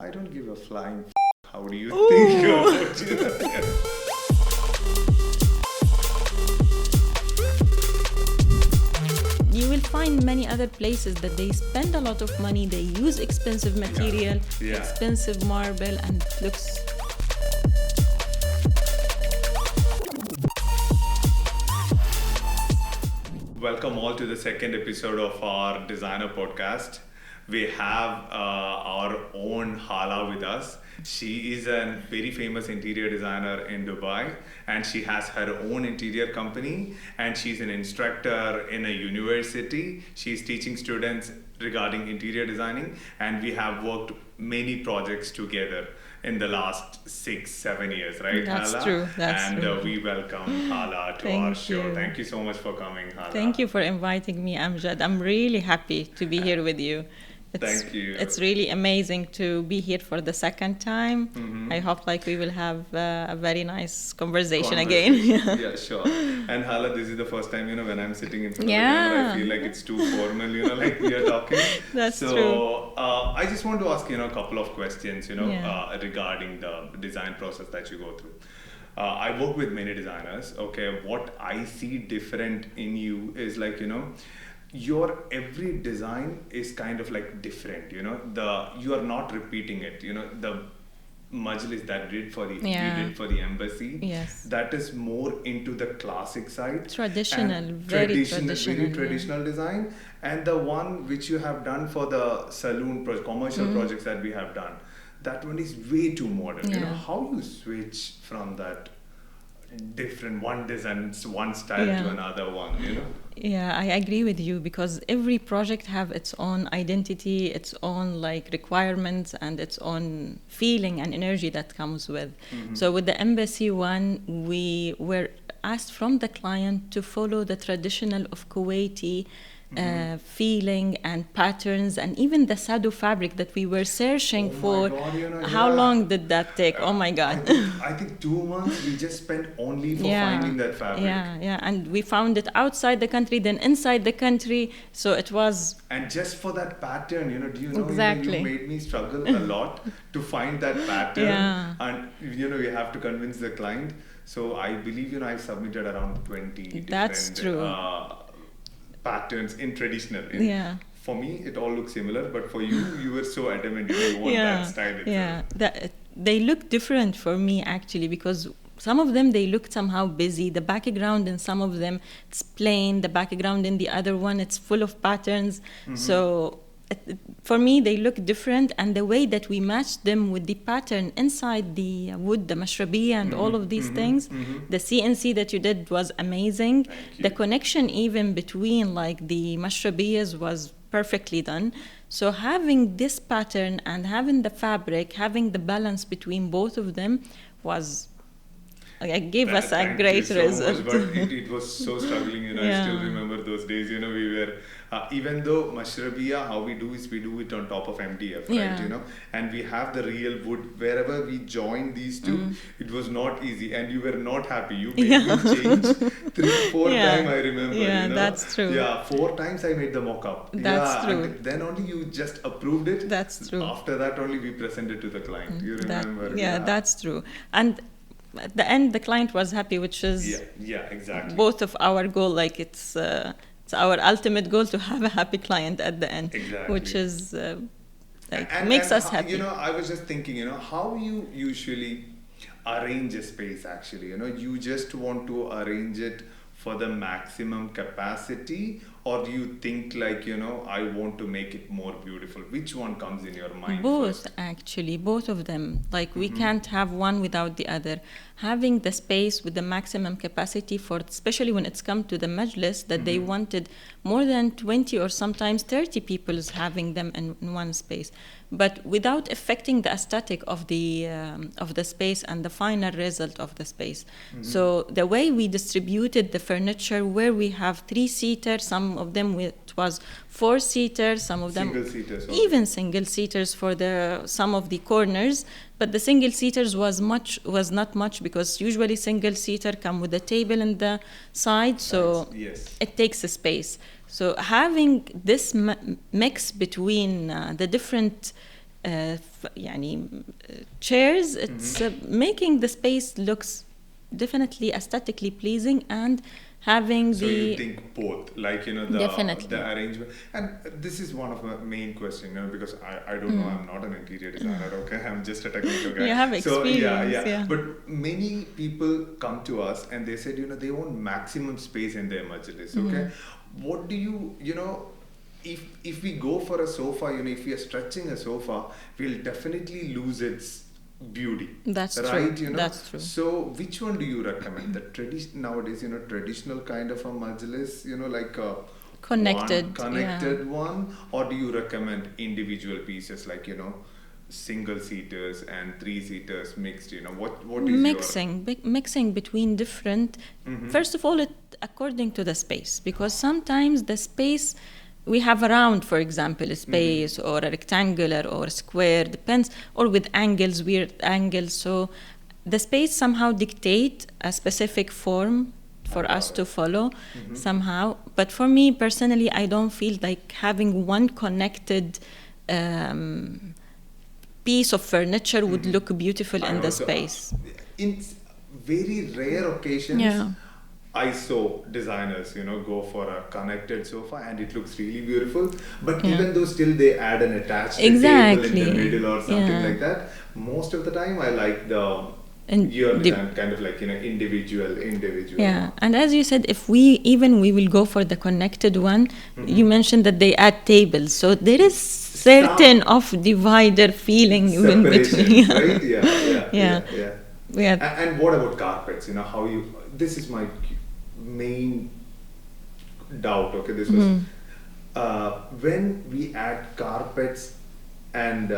I don't give a flying how do you think about it? You will find many other places that they spend a lot of money, they use expensive material, expensive marble, and it looks... Welcome all to the second episode of our designer podcast. We have our own Hala with us. She is a very famous interior designer in Dubai, and she has her own interior company, and she's an instructor in a university. She's teaching students regarding interior designing, and we have worked many projects together in the last 6-7 years, right, That's Hala? true. That's true. We welcome Hala to our show. Thank you so much for coming, Hala. Thank you for inviting me, Amjad. I'm really happy to be here with you. Thank you. It's really amazing to be here for the second time. Mm-hmm. I hope we will have a very nice conversation again. Yeah, sure. And Hala, this is the first time, when I'm sitting in front of the camera, I feel like it's too formal, like we are talking. That's true. So I just want to ask, a couple of questions, regarding the design process that you go through. I work with many designers. Okay, what I see different in you is your every design is kind of like different, you are not repeating it, the majlis that we did for the embassy, yes, that is more into the classic side, very traditional design, and the one which you have done for the saloon commercial projects that we have done, that one is way too modern. How you switch from that different one design, one style to another one, Yeah, I agree with you, because every project have its own identity, its own requirements, and its own feeling and energy that comes with. Mm-hmm. So with the embassy one, we were asked from the client to follow the traditional of Kuwaiti feeling and patterns, and even the sado fabric that we were searching for. God, how long did that take? Oh my God. I think 2 months we just spent only for finding that fabric. Yeah, and we found it outside the country, then inside the country, so it was... And just for that pattern, do you know, exactly. You made me struggle a lot to find that pattern, and you have to convince the client. So I believe, I submitted around 20 That's different true. Patterns in traditional. For me, it all looks similar, but for you, you were so adamant you want that style itself. Yeah, they look different for me actually, because some of them, they look somehow busy. The background in some of them, it's plain. The background in the other one, it's full of patterns. Mm-hmm. So for me, they look different, and the way that we matched them with the pattern inside the wood, the mashrabiyya, and all of these things, the CNC that you did was amazing. The connection even between the mashrabiyyas was perfectly done. So having this pattern and having the fabric, having the balance between both of them was... gave us a great result. Much, but it was so struggling, I still remember those days, we were, even though mashrabiyya, how we do is we do it on top of MDF, right, and we have the real wood, wherever we join these two, it was not easy, and you were not happy. You made me change 3-4 times, I remember, that's true. 4 times I made the mock-up. That's true. And then only you just approved it. That's true. After that only we presented to the client. You remember? That's true. And at the end, the client was happy, which is exactly both of our goal. It's our ultimate goal to have a happy client at the end, which is makes us happy. I was just thinking, how you usually arrange a space. Actually, you just want to arrange it for the maximum capacity, or do you think I want to make it more beautiful? Which one comes in your mind? Both, actually, both of them. We can't have one without the other. Having the space with the maximum capacity for, especially when it's come to the majlis, that they wanted more than 20 or sometimes 30 people having them in one space, but without affecting the aesthetic of the space and the final result of the space. So the way we distributed the furniture, where we have 3-seater, some of them it was 4-seater, some of them even single-seaters for some of the corners. But the single-seaters was not much, because usually single-seater come with a table in the side, so it takes a space. So having this mix between the different chairs, it's making the space looks definitely aesthetically pleasing and having So the... you think both, like, Definitely. the arrangement. And this is one of my main questions, because I don't know, I'm not an interior designer, okay? I'm just a technical guy. You have So, experience, yeah. But many people come to us and they said, they want maximum space in their majlis, okay? What do if we go for a sofa, if we are stretching a sofa, we'll definitely lose its beauty. That's right, true. That's true. So which one do you recommend? The nowadays, traditional kind of a majlis, like a connected one, or do you recommend individual pieces like, single seaters and three seaters mixed? What is mixing between different. First of all, according to the space, because sometimes the space we have a round, for example, a space or a rectangular or a square, depends, or with angles, weird angles. So the space somehow dictate a specific form for us to follow somehow. But for me personally, I don't feel like having one connected piece of furniture would look beautiful in the space. In very rare occasions, I saw designers, go for a connected sofa and it looks really beautiful. But even though still they add an attached table in the middle or something like that, most of the time I like your design, kind of like, individual. Yeah, and as you said, if we will go for the connected one, you mentioned that they add tables. So there is certain of divider feeling in between. Right? Yeah. And what about carpets? This is my main doubt. Okay, this was when we add carpets and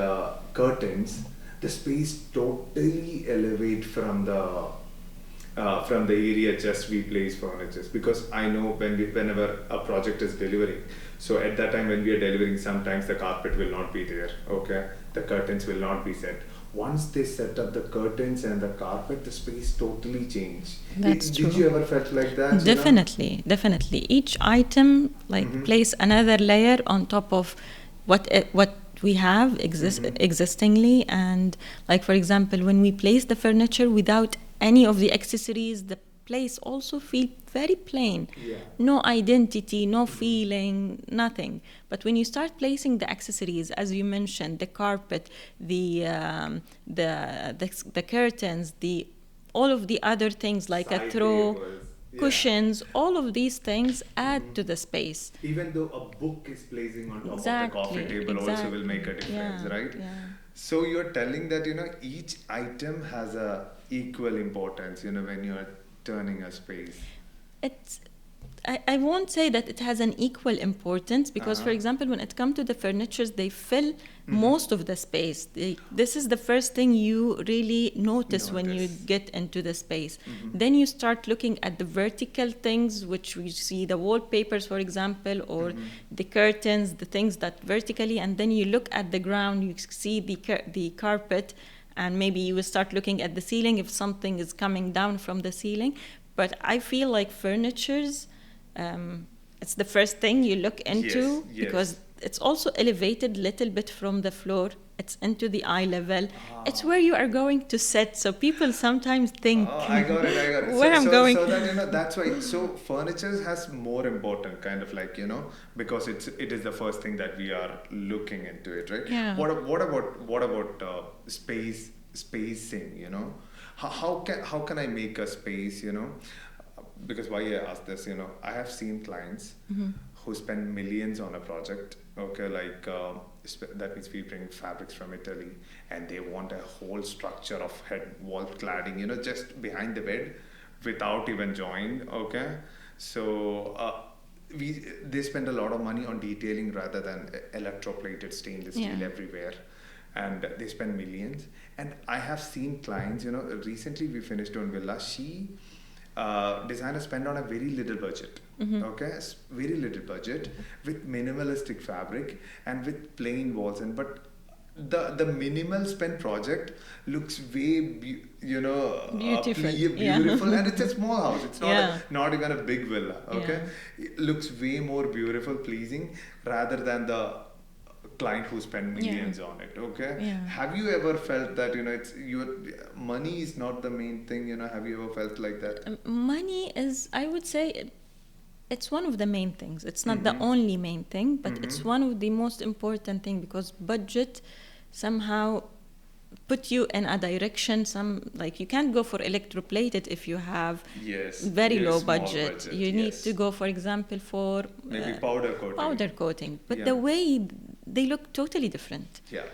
curtains, the space totally elevate from the area just we place furniture. Because I know whenever a project is delivering, so at that time when we are delivering, sometimes the carpet will not be there. Okay, the curtains will not be set. Once they set up the curtains and the carpet, the space totally changed. That's true. Did you ever felt like that? Definitely. Each item place another layer on top of what we have existingly, and like for example, when we place the furniture without any of the accessories, the place also feel very plain. No identity, no feeling, nothing. But when you start placing the accessories, as you mentioned, the carpet, the curtains, all of the other things like Side a throw, tables. cushions, all of these things add to the space. Even though a book is placing on top of the coffee table also will make a difference, right? So you're telling that each item has a equal importance when you're turning a space. I won't say that it has an equal importance because, for example, when it comes to the furnitures, they fill most of the space. This is the first thing you really notice when you get into the space. Then you start looking at the vertical things, which we see the wallpapers, for example, or the curtains, the things that vertically, and then you look at the ground, you see the carpet, and maybe you will start looking at the ceiling if something is coming down from the ceiling. But I feel like furnitures, it's the first thing you look into because it's also elevated a little bit from the floor. It's into the eye level. It's where you are going to sit. So people sometimes think, I got it. Where I'm going. So that that's why. So furniture has more important kind of like because it is the first thing that we are looking into it, right? Yeah. What about spacing? How can I make a space? Because why I ask this, I have seen clients who spend millions on a project. Okay, like that means we bring fabrics from Italy, and they want a whole structure of head wall cladding, just behind the bed, without even joined. Okay, so they spend a lot of money on detailing rather than electroplated stainless steel everywhere. And they spend millions. And I have seen clients, recently we finished on villa. Designer spend on a very little budget, very little budget with minimalistic fabric and with plain walls. But the minimal spend project looks way beautiful, and it's a small house. It's not even a big villa. Okay, it looks way more beautiful, pleasing rather than the client who spend millions on it. Okay. Yeah. Have you ever felt that it's your money is not the main thing? Have you ever felt like that? Money is, I would say, it's one of the main things. It's not the only main thing, but it's one of the most important thing, because budget somehow put you in a direction. You can't go for electroplated if you have very low budget. You need to go, for example, for maybe powder coating. But the way they look totally different. Yeah.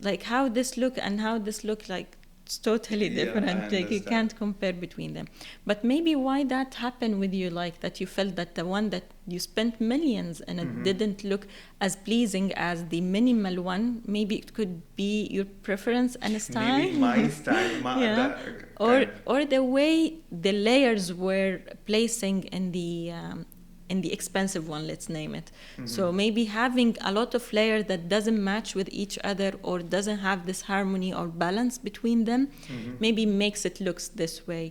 Like how this look and how this look, like it's totally different. Like you can't compare between them. But maybe why that happened with you, like that you felt that the one that you spent millions and it didn't look as pleasing as the minimal one. Maybe it could be your preference and style. Maybe my style. Or the way the layers were placing in the expensive one, let's name it. So maybe having a lot of layers that doesn't match with each other or doesn't have this harmony or balance between them, maybe makes it looks this way.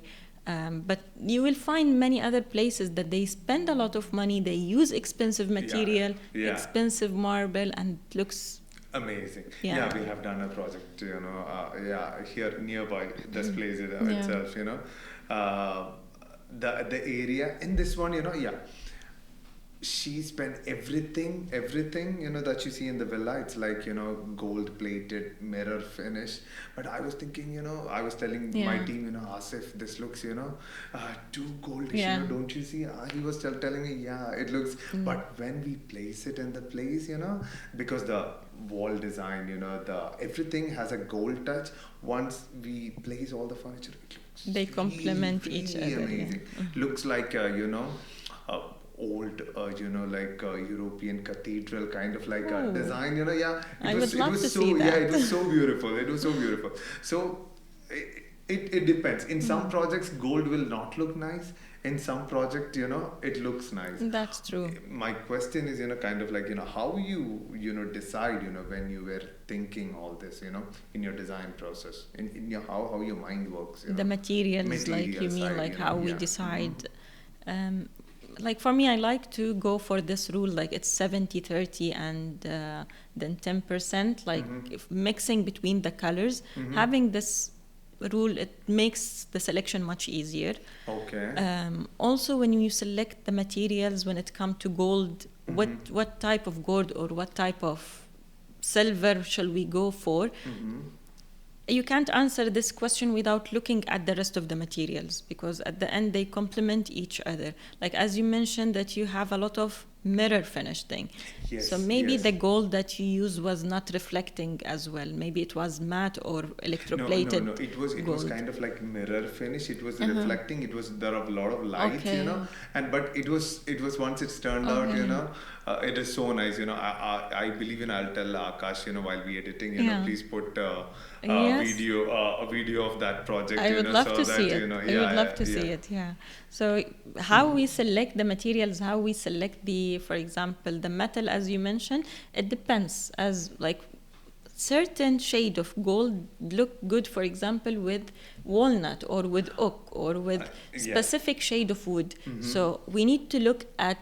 But you will find many other places that they spend a lot of money, they use expensive material, expensive marble, and it looks amazing. Yeah, we have done a project, here nearby this place itself, the area in this one, she spent everything, that you see in the villa. It's like, gold plated, mirror finish. But I was thinking, I was telling my team, Asif, this looks, too goldish, don't you see? He was telling me, it looks. But when we place it in the place, because the wall design, everything has a gold touch. Once we place all the furniture, it looks they complement each other. Amazing. Looks like, old, European cathedral kind of like a design, I would love to see that. Yeah, it was so beautiful. So it depends. In some projects, gold will not look nice. In some project, it looks nice. That's true. My question is, kind of like, how you decide, when you were thinking all this, in your design process, in your how your mind works. The materials, like you mean, like how we decide. Like for me, I like to go for this rule, like it's 70-30 and then 10%, like if mixing between the colors. Having this rule, it makes the selection much easier. Okay. Also, when you select the materials, when it comes to gold, what type of gold or what type of silver shall we go for? You can't answer this question without looking at the rest of the materials, because at the end they complement each other. Like as you mentioned that you have a lot of mirror finish thing. Yes, so maybe the gold that you used was not reflecting as well. Maybe it was matte or electroplated. No. It was kind of like mirror finish. It was reflecting. There are a lot of lights, but it was once it's turned out, it is so nice. I believe I'll tell Akash, while we editing, please put a video of that project. I would love to see it. I would love to see it. Yeah. So how we select the materials, how we select for example, the metal, as you mentioned, it depends. As like certain shade of gold look good, for example, with walnut or with oak or with specific shade of wood. So we need to look at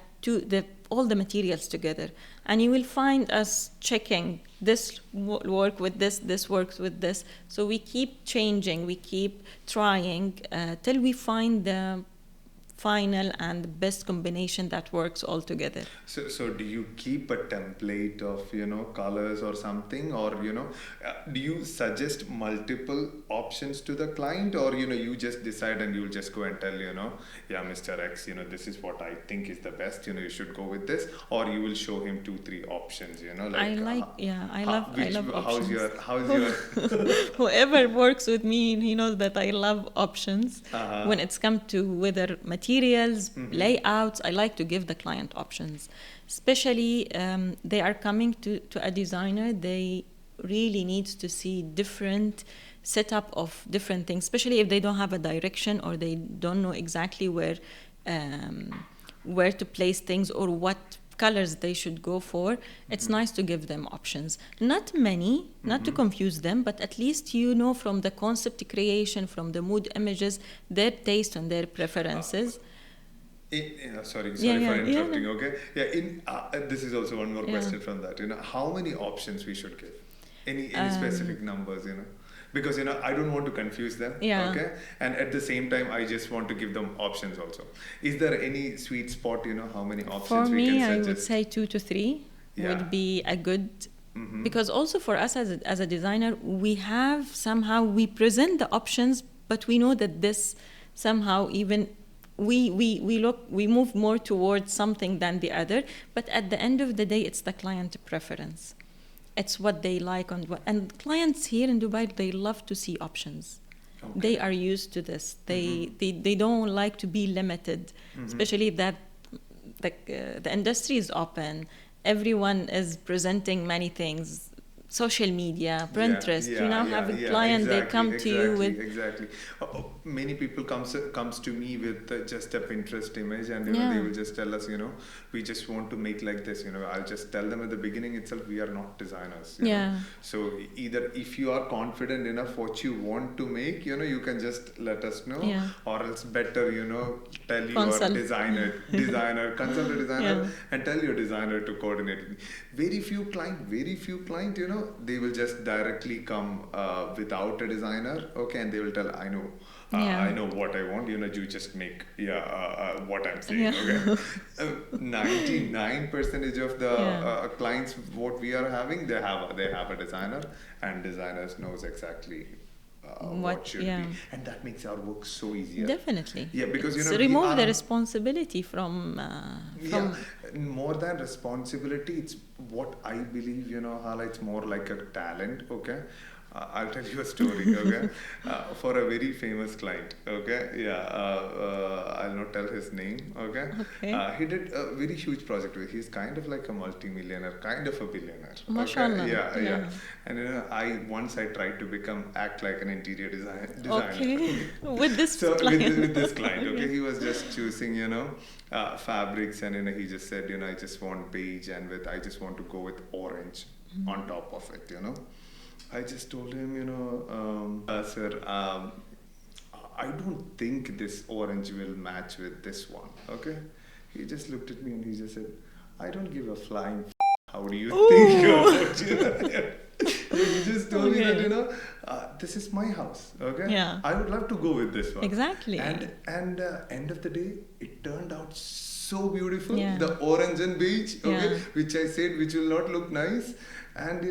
all the materials together, and you will find us checking this work with this works with this. So we keep changing, we keep trying till we find the final and the best combination that works all together. So do you keep a template of colors or something, or do you suggest multiple options to the client, or you just decide and you'll just go and tell Mr. X, this is what I think is the best, you should go with this, or you will show him 2-3 options, I love options. How's your whoever works with me, he knows that I love options. When it's come to whether materials, layouts, I like to give the client options. Especially they are coming to a designer, they really need to see different setup of different things, especially if they don't have a direction or they don't know exactly where to place things or what colors they should go for. It's nice to give them options. Not many, not to confuse them, but at least from the concept creation, from the mood images, their taste and their preferences. Sorry Yeah, for yeah, yeah. interrupting. Okay, yeah. This is also one more Yeah. question from that. How many options we should give? Any Um, specific numbers? Because I don't want to confuse them. Yeah. Okay, and at the same time, I just want to give them options also. Is there any sweet spot? How many For options we me, can I suggest? would say 2 to 3 Yeah. would be a good. Mhm. Because also for us as a designer, we have somehow we present the options, but we know that this somehow even we move more towards something than the other. But at the end of the day, it's the client preference. It's what they like and clients here in Dubai, they love to see options. Okay. They are used to this. They don't like to be limited, especially that the industry is open. Everyone is presenting many things. Social media, Pinterest. You now have a client. They come to you with exactly. Many people comes to me with just a Pinterest image, and Yeah. they will just tell us, we just want to make like this. I'll just tell them at the beginning itself, we are not designers. you know. Yeah. So either if you are confident enough what you want to make, you can just let us know, Yeah. or else better, tell your Consult. designer, consult a designer, Yeah. and tell your designer to coordinate with me. Very few client, they will just directly come without a designer, okay, and they will tell, I know. Yeah. I know what I want. You just make what I'm saying. Yeah. Okay, 99% of the Yeah. clients what we are having, they have a designer, and designers knows exactly what should Yeah. be, and that makes our work so easier. Definitely. Yeah, because It's we remove are the responsibility from yeah, more than responsibility, it's what I believe, Hala, it's more like a talent, okay? I'll tell you a story, okay? For a very famous client, okay? Yeah, I'll not tell his name, okay? Okay. He did a very huge project. He's kind of like a multi-millionaire, kind of a billionaire. Mashallah. Okay? Yeah. Yeah. And once I tried to act like an interior designer. Okay. With this So client. with this client, okay, he was just choosing, fabrics, and he just said, I just want beige, and I just want to go with orange on top of it, I just told him, sir, I don't think this orange will match with this one, okay? He just looked at me and he just said, I don't give a flying how do you think about He just told me that, this is my house, okay? Yeah. I would love to go with this one. Exactly. And end of the day, it turned out so beautiful. Yeah. The orange and beige, okay, Yeah. which I said, which will not look nice. And,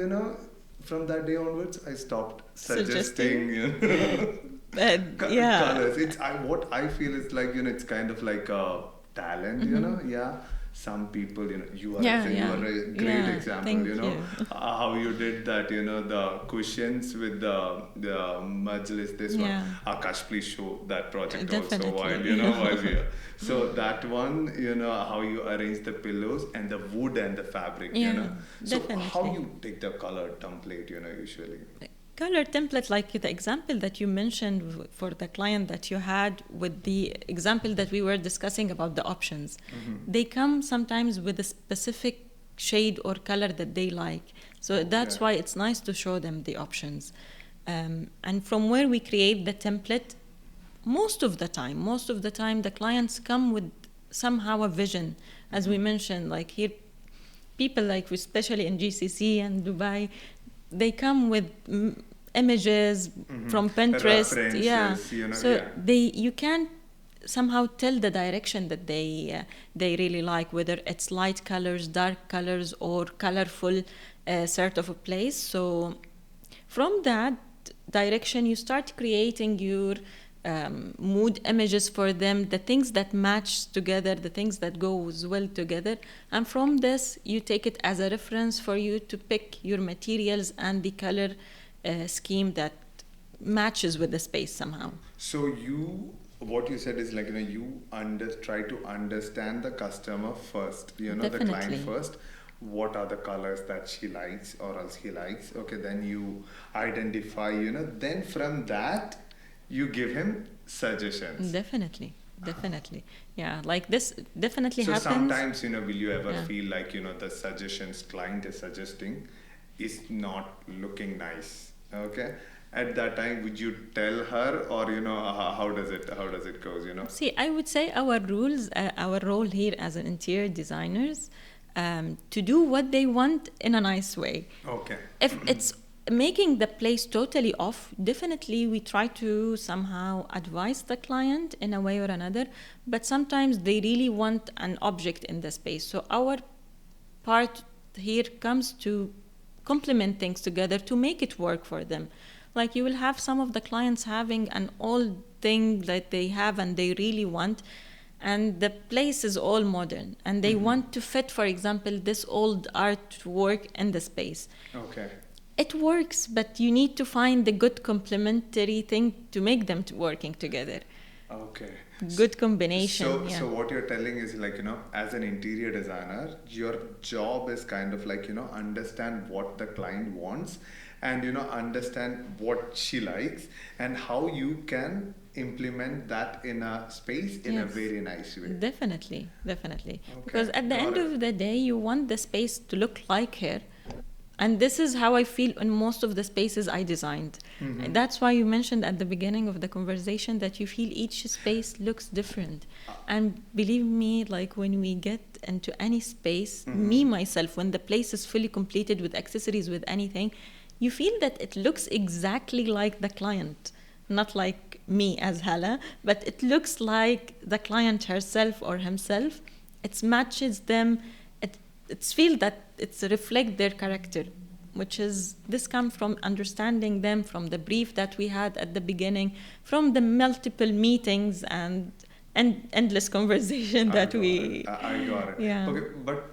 from that day onwards, I stopped suggesting Yeah. colors. What I feel is like, it's kind of like a talent, yeah. Some people, you are Yeah, you yeah. are a great Yeah, example, thank you. how you did that, the cushions with the majlis, this one. Yeah. Akash, please show that project Definitely. also while we are. So that one, how you arrange the pillows and the wood and the fabric, Yeah, So definitely. how you take the color template, usually? Color template, like the example that you mentioned for the client that you had with the example that we were discussing about the options. They come sometimes with a specific shade or color that they like. So that's why it's nice to show them the options. And from where we create the template, most of the time the clients come with somehow a vision. As we mentioned, like here, people like especially in GCC and Dubai, they come with images from Pinterest. Yeah. References, So you can somehow tell the direction that they really like, whether it's light colors, dark colors, or colorful sort of a place. So from that direction, you start creating your mood images for them, the things that match together, the things that goes well together, and from this you take it as a reference for you to pick your materials and the color scheme that matches with the space somehow. So what you said is like, you try to understand the customer first, the Definitely. client first. What are the colors that she likes or else he likes? Okay, then you identify, then from that you give him suggestions. Definitely. Yeah, like this definitely So happens. sometimes, will you ever feel like, the suggestions client is suggesting is not looking nice, okay? at that time, would you tell her, or how does it goes, See, I would say our rules, our role here as an interior designers, to do what they want in a nice way. Okay. If it's making the place totally off, definitely we try to somehow advise the client in a way or another, but sometimes they really want an object in the space. So our part here comes to complement things together to make it work for them. Like you will have some of the clients having an old thing that they have and they really want, and the place is all modern, and they want to fit, for example, this old artwork in the space. Okay. It works, but you need to find the good complementary thing to make them working together. Okay. Good combination. So what you're telling is like, as an interior designer, your job is kind of like, understand what the client wants and, understand what she likes and how you can implement that in a space in a very nice way. Definitely. Okay. Because at the end of the day, you want the space to look like her. And this is how I feel in most of the spaces I designed. And that's why you mentioned at the beginning of the conversation that you feel each space looks different. And believe me, like when we get into any space, me, myself, when the place is fully completed with accessories, with anything, you feel that it looks exactly like the client. Not like me as Hala, but it looks like the client herself or himself. It matches them. It's feel that it's reflect their character, which is this come from understanding them, from the brief that we had at the beginning, from the multiple meetings and endless conversation that we. I got it. Yeah. Okay, but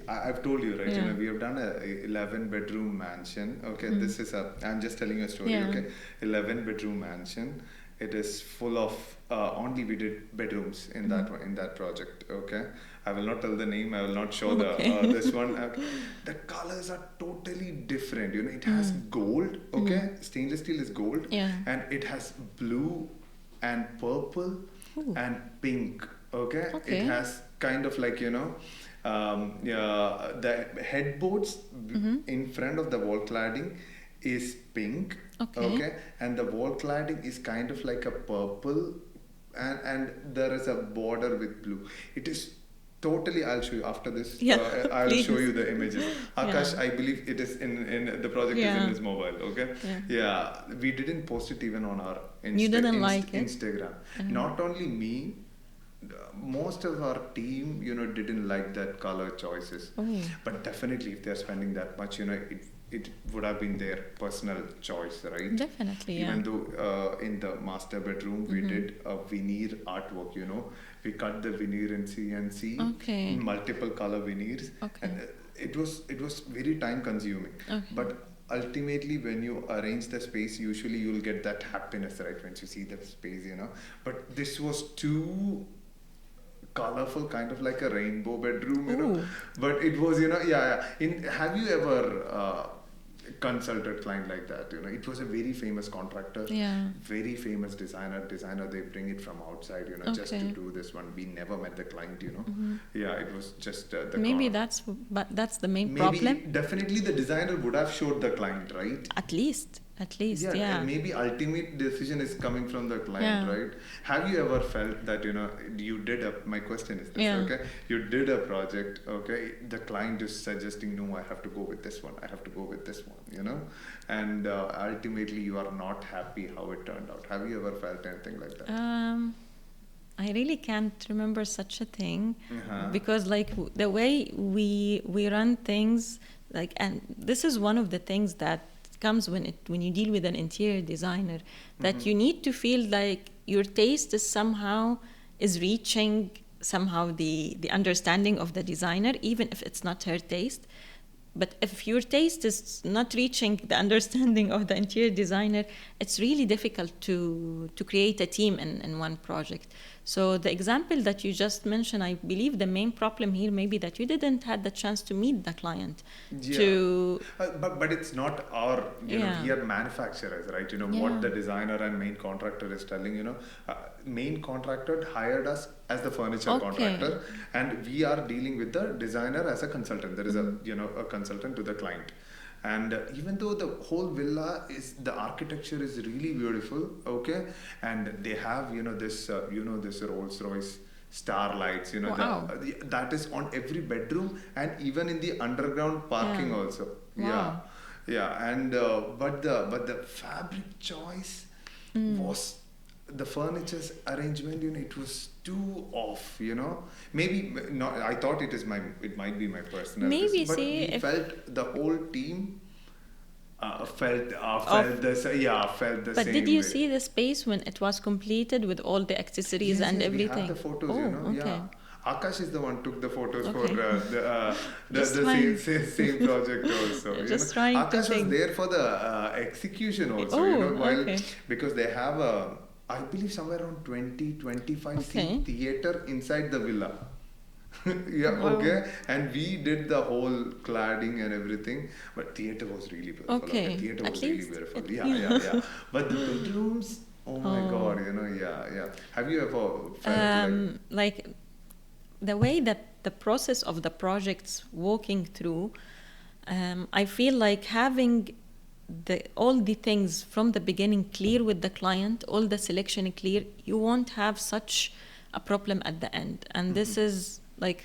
I've told you, right? Yeah. We have done a 11-bedroom mansion. Okay, this is I'm just telling you a story. Yeah. Okay, 11-bedroom mansion. It is full of only we did bedrooms in that project. Okay, I will not tell the name. I will not show this one. The colors are totally different. It has gold. Okay, stainless steel is gold. Yeah. And it has blue and purple and pink. Okay, it has kind of like the headboards in front of the wall cladding is pink. Okay, and the wall cladding is kind of like a purple, and there is a border with blue. It is totally. I'll show you after this. I'll show you the images. Akash, I believe it is in the project is in his mobile. Okay. Yeah, we didn't post it even on our You didn't like it? Instagram. Not only me. Most of our team, didn't like that color choices. But definitely, if they're spending that much, it would have been their personal choice, right? Definitely, Even though in the master bedroom we did a veneer artwork. We cut the veneer in CNC, multiple color veneers, and it was very time consuming. But ultimately, when you arrange the space, usually you'll get that happiness, right? When you see the space, But this was too colorful, kind of like a rainbow bedroom, But it was, have you ever consulted client like that? It was a very famous contractor, very famous designer. They bring it from outside, just to do this one. We never met the client, Yeah, it was just the maybe that's the main problem. Definitely, the designer would have showed the client, right? At least. Yeah. And maybe ultimate decision is coming from the client, right? Have you ever felt that you did my question is this, okay? You did a project, okay? The client is suggesting, no, I have to go with this one. I have to go with this one, and ultimately you are not happy how it turned out. Have you ever felt anything like that? I really can't remember such a thing because like the way we run things, like, and this is one of the things that comes when you deal with an interior designer, that you need to feel like your taste is reaching somehow the understanding of the designer, even if it's not her taste. But if your taste is not reaching the understanding of the interior designer, it's really difficult to create a team in one project. So the example that you just mentioned, I believe the main problem here may be that you didn't have the chance to meet the client. But it's not our, we are manufacturers, right? What the designer and main contractor is telling, main contractor hired us as the furniture contractor, and we are dealing with the designer as a consultant. There is a consultant to the client. And even though the whole villa is, the architecture is really beautiful, okay, and they have, this this Rolls Royce starlights, Wow. that is on every bedroom and even in the underground parking Yeah. also. Wow. Yeah, and but the fabric choice was, the furniture's arrangement, it was too off, maybe not. I thought it might be my personal Maybe but see we if felt, the whole team felt of felt the But same did you way. see the space when it was completed with all the accessories Yes, and yes, we have the everything? photos, Oh, okay. yeah. Akash is the one took the photos for Okay. the Just trying. same project also. Just trying to Akash was think. there for the execution also. Oh, While, okay. because they have a, I believe somewhere around 20-25 Okay. seat theater inside the villa. Yeah, Wow. okay. And we did the whole cladding and everything, but theater was really beautiful. Okay. Theater At was really least beautiful. it, Yeah. But the bedrooms, oh my God, Oh. yeah. Have you ever felt like the way that the process of the projects walking through, I feel like having all the things from the beginning clear with the client, all the selection clear, you won't have such a problem at the end. And this is like,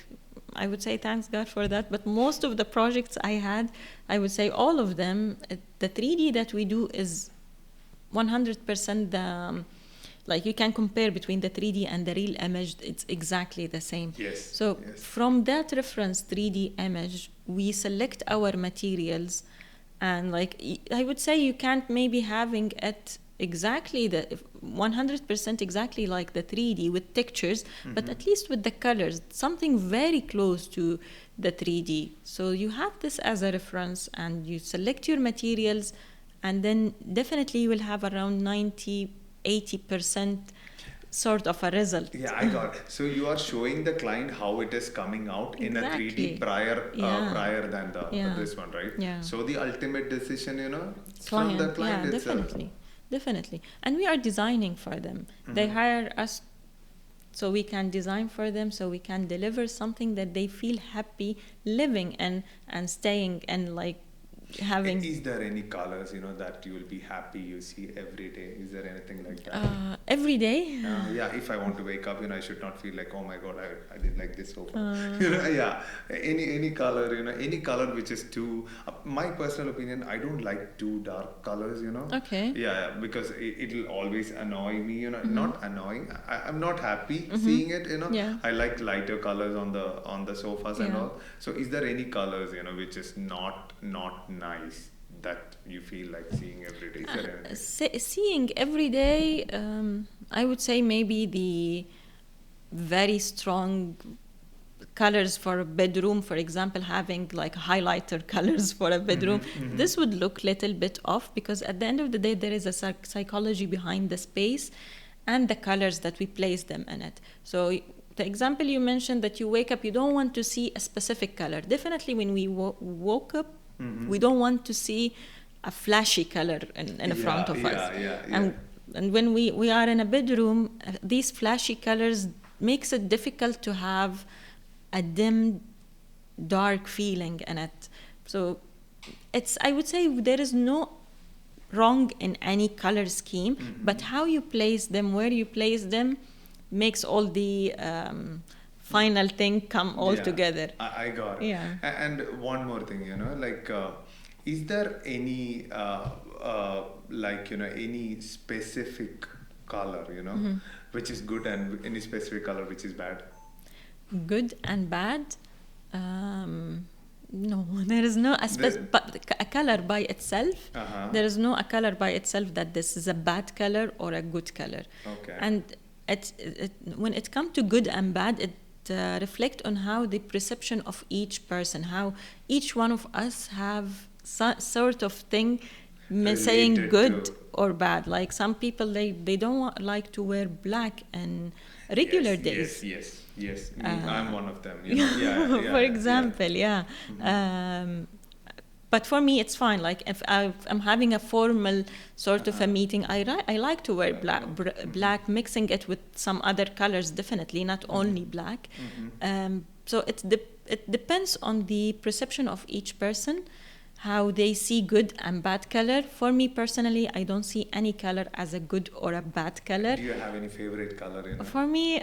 I would say thanks God for that. But most of the projects I had, I would say all of them, the 3D that we do is 100% the, like you can compare between the 3D and the real image, it's exactly the same. Yes. So Yes. from that reference 3D image, we select our materials, and like I would say you can't maybe having it exactly the 100% exactly like the 3D with textures, but at least with the colors, something very close to the 3D. So you have this as a reference and you select your materials, and then definitely you will have around 90-80% sort of a result. Yeah, I got it. So you are showing the client how it is coming out in a 3D Exactly. prior Yeah. prior than the Yeah. this one, right? Yeah. So the ultimate decision, from the client Yeah, itself. definitely. And we are designing for them. They hire us so we can design for them, so we can deliver something that they feel happy living and staying and like having. Is there any colors, that you will be happy you see every day? Is there anything like that? Every day. Yeah, if I want to wake up, I should not feel like, oh my God, I did like this sofa. Yeah, any color, any color which is too. My personal opinion, I don't like too dark colors, Okay. Yeah, because it'll always annoy me, Not annoying. I'm not happy seeing it, Yeah. I like lighter colors on the sofas and Yeah. all. So, is there any colors, which is not nice that you feel like seeing every day? Is there anything? Seeing every day, I would say maybe the very strong colors for a bedroom, for example, having like highlighter colors for a bedroom. This would look little bit off, because at the end of the day there is a psychology behind the space and the colors that we place them in it. So the example you mentioned, that you wake up, you don't want to see a specific color. Definitely when we woke up, we don't want to see a flashy color in front of us. And when we are in a bedroom, these flashy colors makes it difficult to have a dim, dark feeling in it. So I would say there is no wrong in any color scheme, but how you place them, where you place them, makes all the final thing come all together. I got it. Yeah. And one more thing, like, is there any any specific color, which is good, and any specific color which is bad? Good and bad? No, there is no but a color by itself. There is no a color by itself that this is a bad color or a good color. Okay. And when it comes to good and bad, it reflect on how the perception of each person, how each one of us have sort of thing saying good or bad. Like some people, they don't like to wear black and regular days. Yes. I'm one of them. For example, but for me, it's fine. Like if I'm having a formal sort of a meeting, I like to wear black, mixing it with some other colors, definitely, not only black. So it depends on the perception of each person. how they see good and bad color. For me personally, I don't see any color as a good or a bad color. Do you have any favorite color? For me,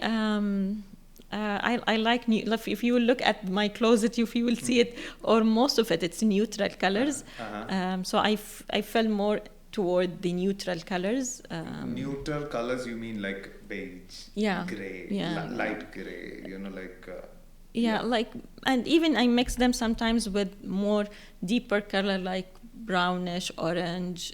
I like if you look at my closet, you will see it, or most of it, it's neutral colors. So I fell more toward the neutral colors. Neutral colors, you mean like beige, gray, light gray, like. And even I mix them sometimes with more deeper color like brownish, orange,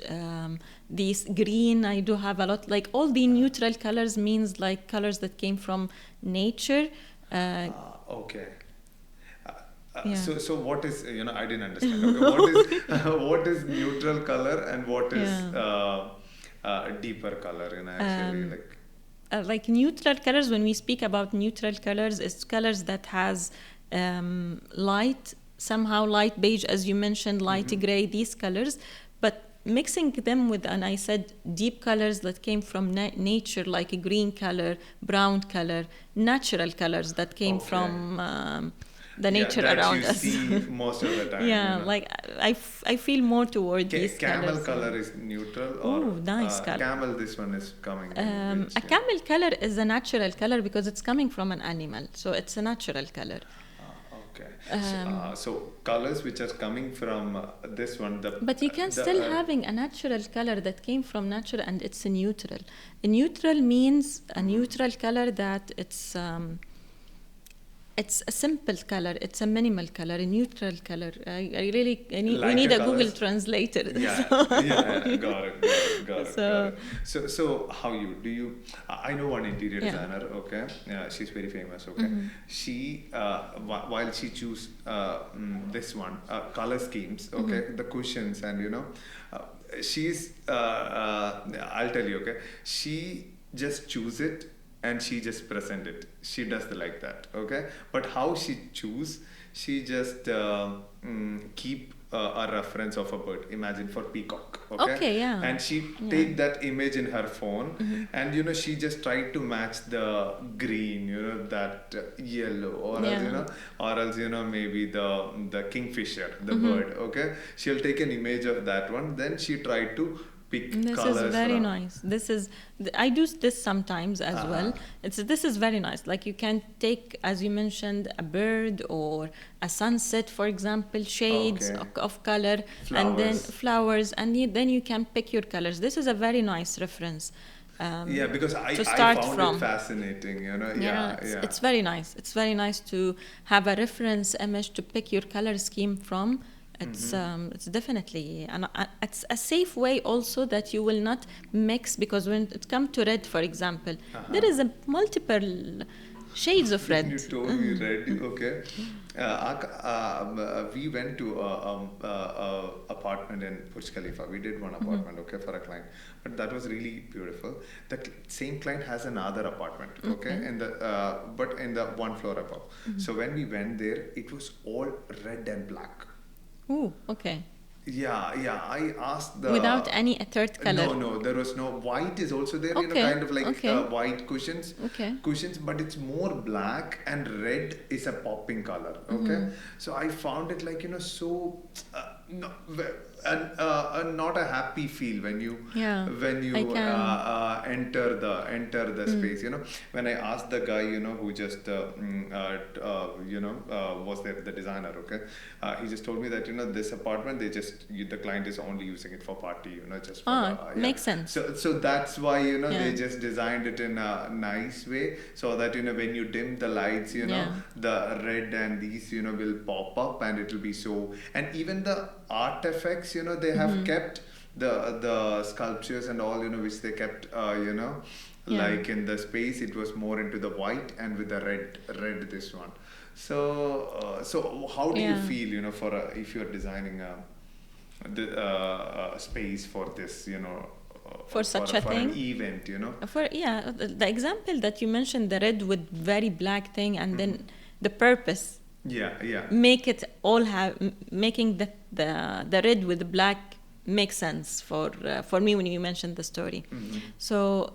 these green. I do have a lot, like all the neutral colors means like colors that came from nature. Okay. So what is, I didn't understand. Okay, what is neutral color and what is deeper color? Actually, like neutral colors, when we speak about neutral colors, it's colors that has light, somehow light beige, as you mentioned, light gray, these colors, but mixing them with, and I said, deep colors that came from nature, like a green color, brown color, natural colors that came from the nature around us. See most of the time. Like I feel more toward these camel colors. Color is neutral. Oh, nice color. Camel, this one is coming. A camel color is a natural color because it's coming from an animal, so it's a natural color. Okay. So colors which are coming from this one. But you can still having a natural color that came from nature, and it's a neutral. A neutral means a neutral color that it's a simple color, it's a minimal color, a neutral color. We need a Google translator. Got it. So how do you, I know one interior designer, okay? She's very famous, okay? She, while she choose this one, color schemes, okay? The cushions and, she's, I'll tell you, okay? She just choose it and she just present it. She does like that, okay? But how she choose, she just keep a reference of a bird. Imagine for peacock, okay? And she take that image in her phone, and she just try to match the green, that yellow, or else maybe the kingfisher, the bird, okay? She'll take an image of that one, then she try to pick this colors. Is very nice. I do this sometimes as well. This is very nice. Like you can take, as you mentioned, a bird or a sunset, for example, shades of color, and then flowers, and then you can pick your colors. This is a very nice reference. Because I found it fascinating, It's very nice. It's very nice to have a reference image to pick your color scheme from. It's definitely, and it's a safe way also that you will not mix, because when it comes to red, for example, there is a multiple shades of red. You told me red, okay. We went to apartment in Burj Khalifa. We did one apartment, okay, for a client, but that was really beautiful. The same client has another apartment, okay, but in the one floor above. So when we went there, it was all red and black. Oh, okay. I asked without any third color. No, there was no white is also there, kind of like white cushions, but it's more black, and red is a popping color, okay? So I found it like, so not a happy feel when you enter the space, when I asked the guy, who just was there, the designer, okay, he just told me that this apartment, the client is only using it for party, just for makes sense. So that's why they just designed it in a nice way, so that when you dim the lights, the red and these will pop up, and it will be so. And even the artifacts, they have kept the sculptures and all, which they kept like in the space, it was more into the white and with the red this one. So how do you feel, for if you're designing the space for this, for such a thing, an event, the example that you mentioned, the red with very black thing, and then the purpose, make it all making the red with the black make sense for me when you mentioned the story. So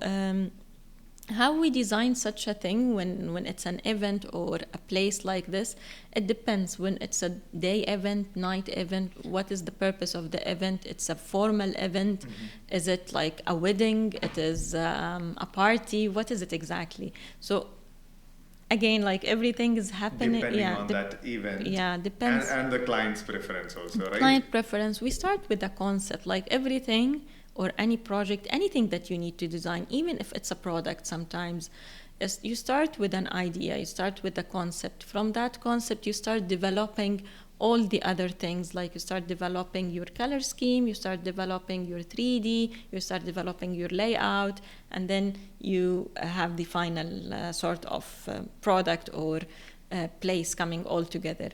How we design such a thing when it's an event or a place like this, it depends. When it's a day event, night event, what is the purpose of the event? It's a formal event. Is it like a wedding? It is a party? What is it exactly? So again, like everything is happening. Depending on that event. Yeah, depends. And the client's preference also, right? Client preference. We start with the concept, like everything or any project, anything that you need to design, even if it's a product sometimes, is you start with an idea, you start with a concept. From that concept, you start developing all the other things, like you start developing your color scheme, you start developing your 3D, you start developing your layout, and then you have the final sort of product or place coming all together.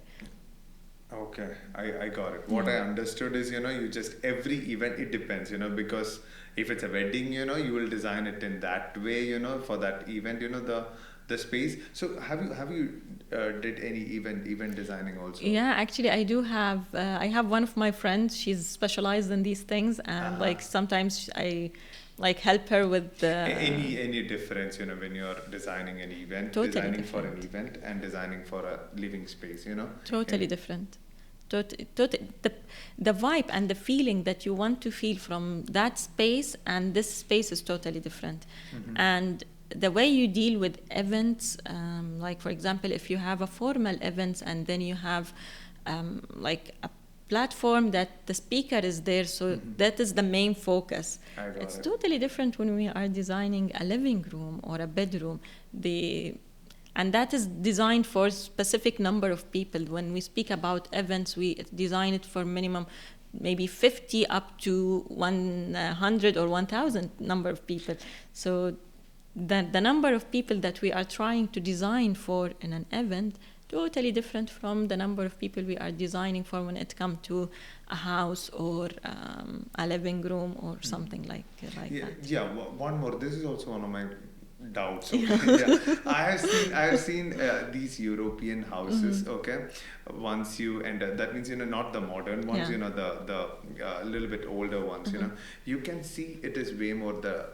Okay, I got it. What I understood is, you just every event, it depends, because if it's a wedding, you will design it in that way, for that event, the space. So have you did any event designing also? Yeah, actually I do have. I have one of my friends. She's specialized in these things, and like sometimes I like help her with the any difference, when you're designing an event, totally designing different. for an event and designing for a living space, Totally different. The vibe and the feeling that you want to feel from that space and this space is totally different. And the way you deal with events, like for example, if you have a formal event and then you have like a platform that the speaker is there, so that is the main focus. It's totally different when we are designing a living room or a bedroom. And that is designed for a specific number of people. When we speak about events, we design it for minimum maybe 50 up to 100 or 1,000 number of people. So the number of people that we are trying to design for in an event totally different from the number of people we are designing for when it comes to a house or a living room or something like that. Yeah, one more. This is also one of my doubts. Okay? I have seen these European houses. Okay, once you enter, that means not the modern ones. The little bit older ones. You can see it is way more the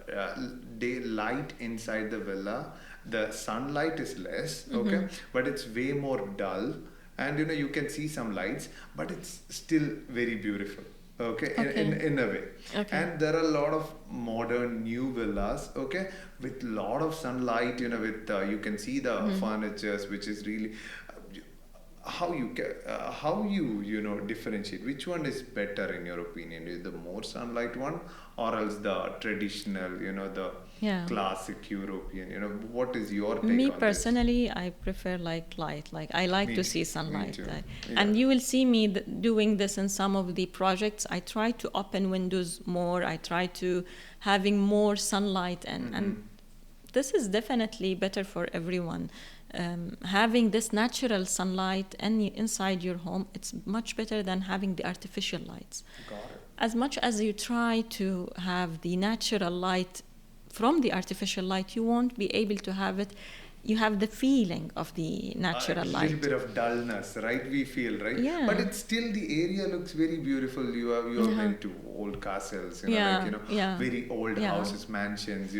daylight inside the villa. The sunlight is less. Okay, but it's way more dull, and you can see some lights, but it's still very beautiful. Okay. In a way. Okay. And there are a lot of modern new villas, okay, with a lot of sunlight, with you can see the furnitures, which is really how you differentiate which one is better in your opinion, is the more sunlight one or else the traditional, the classic European, what is your take me on personally this? I prefer light, like I like to see sunlight, and you will see me doing this in some of the projects. I try to open windows more, I try to having more sunlight, and this is definitely better for everyone. Having this natural sunlight inside your home, it's much better than having the artificial lights. Got it. As much as you try to have the natural light from the artificial light, you won't be able to have it. You have the feeling of the natural light. A little bit of dullness, right? We feel, right? Yeah. But it's still, the area looks very beautiful. You are went to old castles, very old houses, mansions,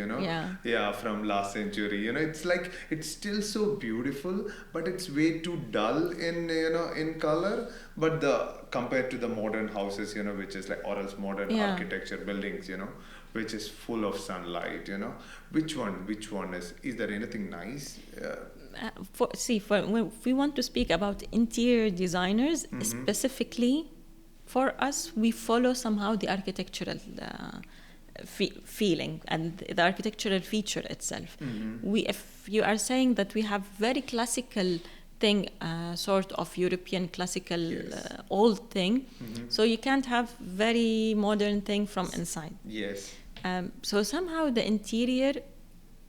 from last century. It's like, it's still so beautiful, but it's way too dull in color. But compared to the modern houses, which is like, or else modern architecture buildings, which is full of sunlight, which one is there anything nice? If we want to speak about interior designers, specifically for us, we follow somehow the architectural feeling and the architectural feature itself. If you are saying that we have very classical thing, sort of European classical old thing, so you can't have very modern thing from inside. Yes. So somehow the interior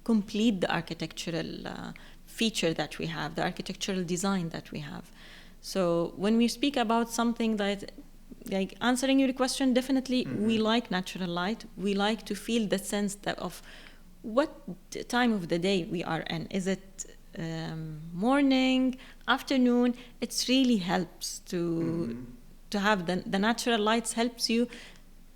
complete the architectural feature that we have, the architectural design that we have. So when we speak about something that, like answering your question, definitely we like natural light. We like to feel the sense of what time of the day we are in. Is it morning, afternoon? It really helps to have the natural lights helps you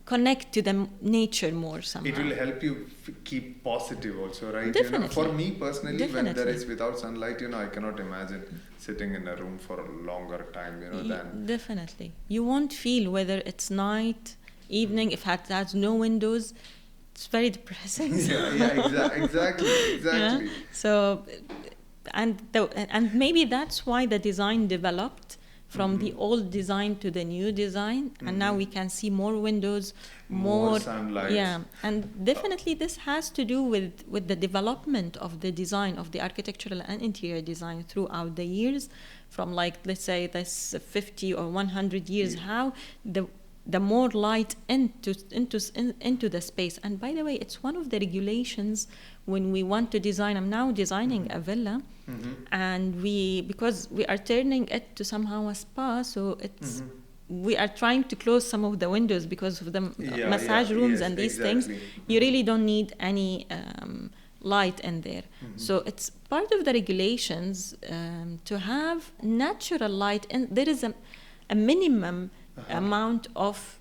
connect to the nature more somehow. It will help you keep positive also, right? Definitely. For me personally, when there Definitely. is without sunlight, I cannot imagine sitting in a room for a longer time, than... Definitely. You won't feel whether it's night, evening, if it has no windows. It's very depressing. Exactly. Yeah? So, and maybe that's why the design developed from the old design to the new design, and now we can see more windows, more sunlight. Yeah, and definitely this has to do with the development of the design of the architectural and interior design throughout the years, from like, let's say this 50 or 100 years, how the more light into the space. And by the way, it's one of the regulations when we want to design. I'm now designing a villa, and because we are turning it to somehow a spa, so it's we are trying to close some of the windows because of the massage rooms and these things. You really don't need any light in there. So it's part of the regulations to have natural light, and there is a minimum amount of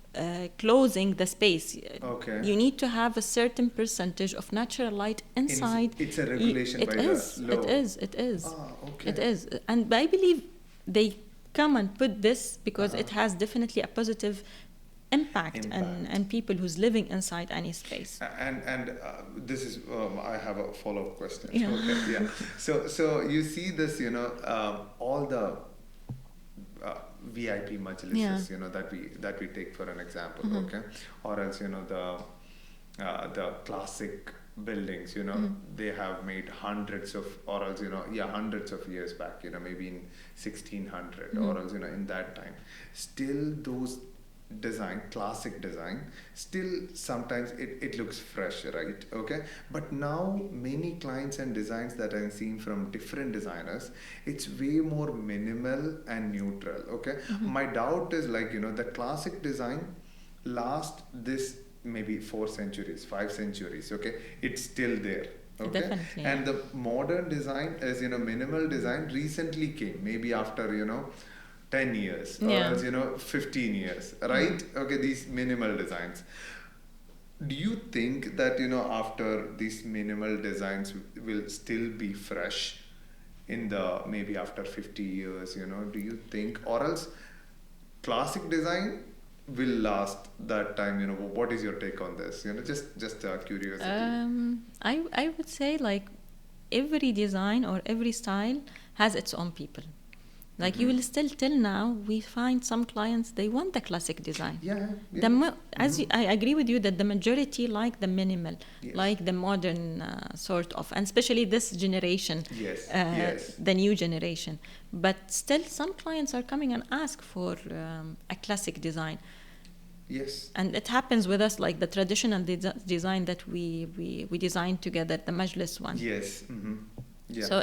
closing the space. Okay. You need to have a certain percentage of natural light inside. It's a regulation by the law. It is. Okay. It is. And I believe they come and put this because it has definitely a positive impact. And people who's living inside any space. And this is I have a follow-up question. Yeah. Okay, yeah. So you see this, all the VIP majlises, that we take for an example, okay, or else the classic buildings, they have made hundreds of, or else hundreds of years back, maybe in 1600 or else in that time, still those classic design, still sometimes it looks fresh, right? Okay, but now many clients and designs that I'm seeing from different designers, it's way more minimal and neutral. Okay, my doubt is like the classic design last this maybe 4 centuries, 5 centuries. Okay, it's still there. Okay, definitely. And the modern design is minimal design recently came, maybe after 10 years or else 15 years, right? Okay, these minimal designs. Do you think that after these minimal designs will still be fresh in the maybe after 50 years, do you think, or else classic design will last that time? What is your take on this? Just curiosity. I would say like every design or every style has its own people. Like you will still, till now, we find some clients, they want the classic design. I agree with you that the majority like the minimal, like the modern sort of, and especially this generation, the new generation. But still, some clients are coming and ask for a classic design. Yes. And it happens with us, like the traditional design that we designed together, the Majlis one. Yes. Yeah. So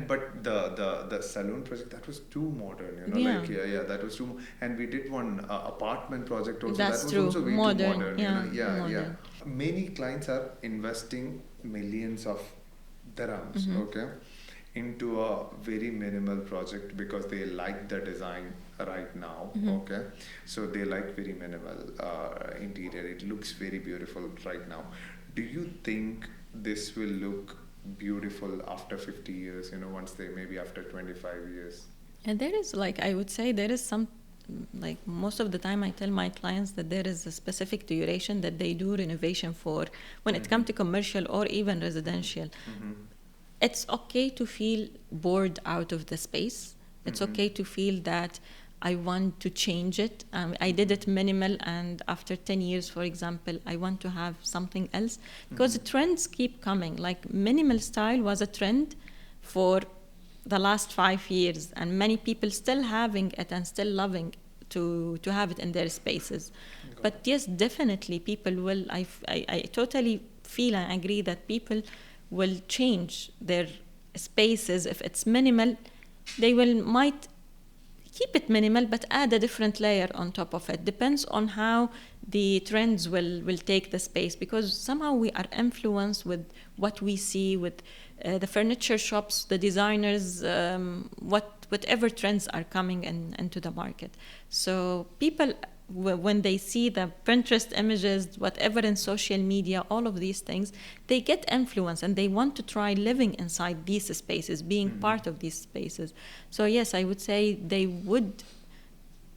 but the saloon project, that was too modern, that was too. And we did one apartment project also. That's that was true. Also way Modern, too modern. modern. Many clients are investing millions of dirhams, okay, into a very minimal project because they like the design right now, okay. So they like very minimal interior. It looks very beautiful right now. Do you think this will look beautiful after 50 years, once they maybe after 25 years? And there is, like, I would say there is some, like most of the time I tell my clients that there is a specific duration that they do renovation for when it comes to commercial or even residential. It's okay to feel bored out of the space. It's okay to feel that I want to change it. I did it minimal, and after 10 years, for example, I want to have something else. Because the trends keep coming. Like minimal style was a trend for the last 5 years, and many people still having it and still loving to have it in their spaces. But yes, definitely people will, I totally feel and agree that people will change their spaces. If it's minimal, they might keep it minimal, but add a different layer on top of it. Depends on how the trends will take the space, because somehow we are influenced with what we see with the furniture shops, the designers, whatever trends are coming into the market. So people when they see the Pinterest images, whatever in social media, all of these things, they get influence and they want to try living inside these spaces, being part of these spaces. So yes, I would say they would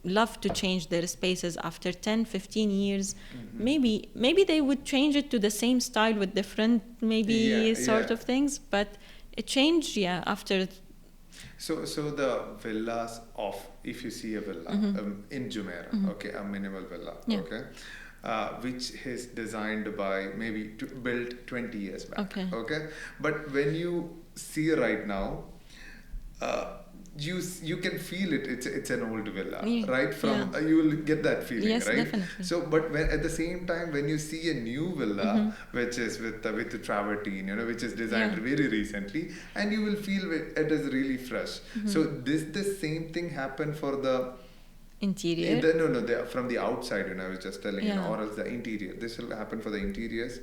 love to change their spaces after 10, 15 years. Maybe they would change it to the same style with different sort of things, but it changed after. So the villas of, if you see a villa in Jumeirah, okay, a minimal villa, okay, which is designed by maybe built 20 years back, okay, but when you see right now, you can feel it. It's an old villa, right? From you will get that feeling, yes, right? Definitely. So, but at the same time, when you see a new villa, which is with the travertine, which is designed very recently, and you will feel it is really fresh. So, the same thing happened for the interior. From the outside, I was just telling or else the interior. This will happen for the interiors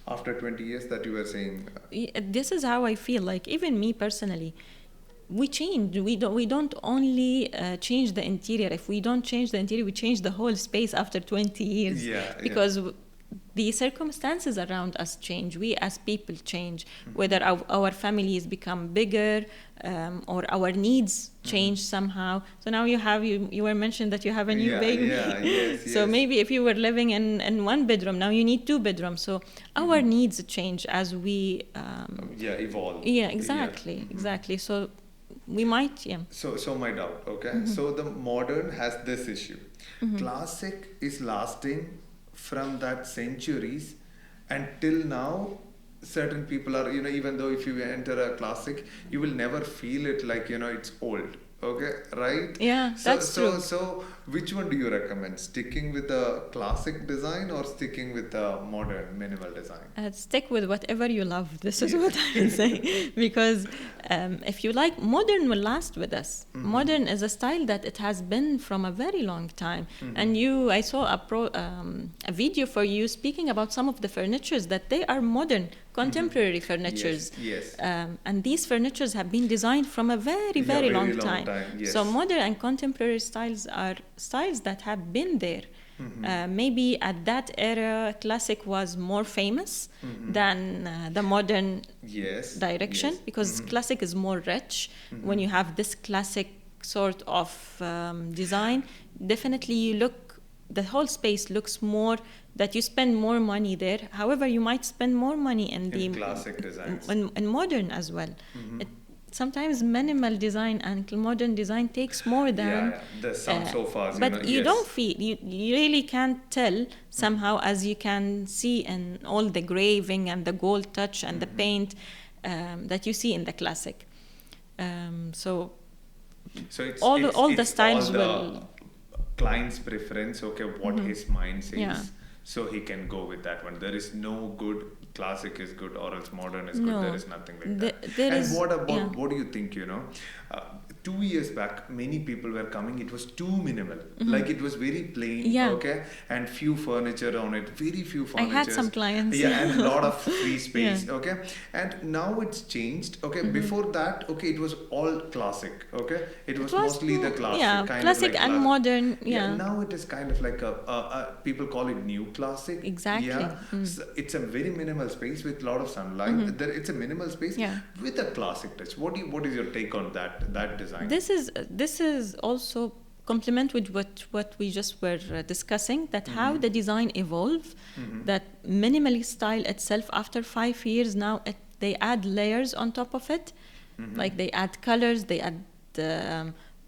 after 20 years that you were saying. This is how I feel. Like even me personally. We change. We don't only change the interior. If we don't change the interior, we change the whole space after 20 years. Because the circumstances around us change. We as people change. Whether our families become bigger or our needs change somehow. So now you were mentioned that you have a new baby. So maybe if you were living in one bedroom, now you need 2 bedrooms. So our needs change as we evolve. Exactly. So we might, So my doubt, okay? So the modern has this issue. Classic is lasting from that centuries, and till now, certain people are, even though if you enter a classic, you will never feel it like, it's old. Okay, right? Yeah, that's true. So, which one do you recommend? Sticking with the classic design or sticking with the modern minimal design? Stick with whatever you love. This is what I would say. Because if you like, modern will last with us. Modern is a style that it has been from a very long time. And I saw a video for you speaking about some of the furnitures that they are modern, contemporary furnitures. Yes. And these furnitures have been designed from a very long time. Yes. So modern and contemporary styles are styles that have been there. Maybe at that era, classic was more famous than the modern direction, because classic is more rich. When you have this classic sort of design, definitely the whole space looks more that you spend more money there. However, you might spend more money in the classic designs, in modern as well. Sometimes minimal design and modern design takes more than some sofas, but you don't feel, you really can't tell somehow, as you can see in all the graving and the gold touch and the paint that you see in the classic. So it's all the styles all the will client's preference, what his mind says, so he can go with that one. There is no good classic is good or else modern is good. There is nothing like that. What do you think, 2 years back, many people were coming, it was too minimal. Like it was very plain, and few furniture on it, very few furniture. I had some clients. And a lot of free space, And now it's changed, Before that, it was all classic, It was mostly the classic. Classic and modern, Now it is kind of like a people call it new classic. Exactly. So it's a very minimal space with a lot of sunlight. It's a minimal space with a classic touch. What is your take on that design? This is also complement with what we just were discussing, that how the design evolved, that minimalist style itself after 5 years now they add layers on top of it, like they add colors, they add